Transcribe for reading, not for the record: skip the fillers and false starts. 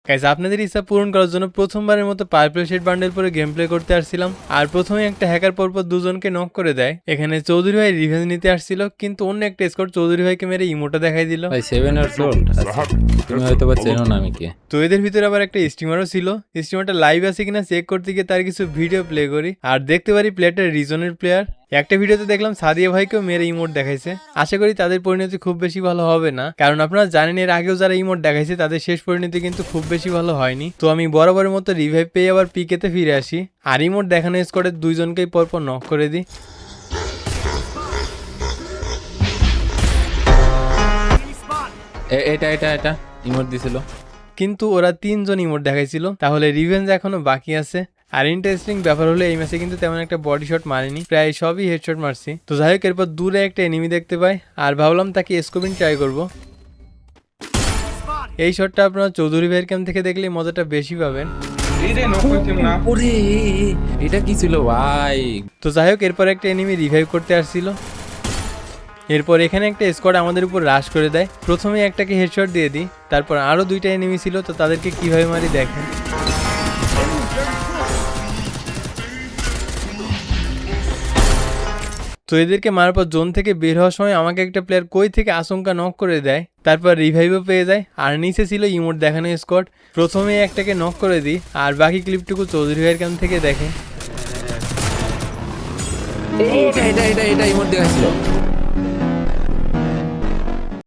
Guys আপনাদের ইচ্ছা পূরণ করার জন্য প্রথমবারের মতো পার্পল শেড বান্ডেল পরে গেম প্লে করতে আসছিলাম। আর প্রথমে একটা হ্যাকার পরপর দুজনকে নক করে দেয়। এখানে চৌধুরী ভাই রিভেঞ্জ নিতে আসছিল, কিন্তু অন্য একটা স্কোয়াড চৌধুরী ভাইকে মেরে ইমোটা দেখাই দিল। ভাই 7 ইয়ার্স ওল্ড তুমি হয়তো বা চেনো না আমি কে। তো এদের ভিতরে আবার একটা স্ট্রিমারও ছিল। স্ট্রিমারটা লাইভ আছে কিনা চেক করতে গিয়ে তার কিছু ভিডিও প্লে করি আর দেখতে পারি প্লেয়ারটা রিজনের প্লেয়ার। একটা ভিডিওতে দেখলাম সাদিয়া ভাইকেও মেরে ইমোট দেখাইছে। আশা করি তাদের পরিণতি খুব বেশি ভালো হবে না, কারণ আপনারা জানেন এর আগেও যারা ইমোট দেখাইছে তাদের শেষ পরিণতি কিন্তু খুব বেশি ভালো হয়নি। তো আমি বরাবরের মতো রিভাইভ পেয়ে আবার পিকেতে ফিরে আসি আর ইমোট দেখানো স্কোয়াডের দুইজনকেই পরপর নক করে দিই। এটা এটা এটা ইমোট দিছিল, কিন্তু ওরা তিনজন ইমোট দেখাইছিল, তাহলে রিভেঞ্জ এখনো বাকি আছে। আর ইন্টারেস্টিং ব্যাপার হলো এই ম্যাচে কিন্তু তেমন একটা বডি শট মারিনি, প্রায় সবই হেডশট মারছি। তো যাই হোক এরপর দূরে একটা এনিমি দেখতে পাই আর ভাবলাম তাকে স্কোপিং ট্রাই করবো। এই শটটা আপনারা চৌধুরী ভাইয়ের ক্যাম্প থেকে দেখলে মজাটা বেশি পাবেন। ওরে এটা কি ছিল ভাই। তো যাই হোক এরপর একটা এনিমি রিভাইভ করতে আসছিল। এরপর এখানে একটা স্কোয়াড আমাদের উপর রাশ করে দেয়। প্রথমে একটাকে হেডশট দিয়ে দিই, তারপর আরো দুইটা এনিমি ছিল, তো তাদেরকে কিভাবে মারি দেখেন। তো এদেরকে মারার পর জোন থেকে বের হওয়ার সময় আমাকে একটা প্লেয়ার কই থেকে আচমকা নক করে দেয়, তারপর রিভাইভও পেয়ে যায়। আর নিচে ছিল ইমোট দেখানো স্কোয়াড। প্রথমে একটাকে নক করে দিই আর বাকি ক্লিপটুকু চৌধুরী ভাইয়ের কাছ থেকে দেখে। এটা এটা এটা এটা ইমোট দেখাছিল।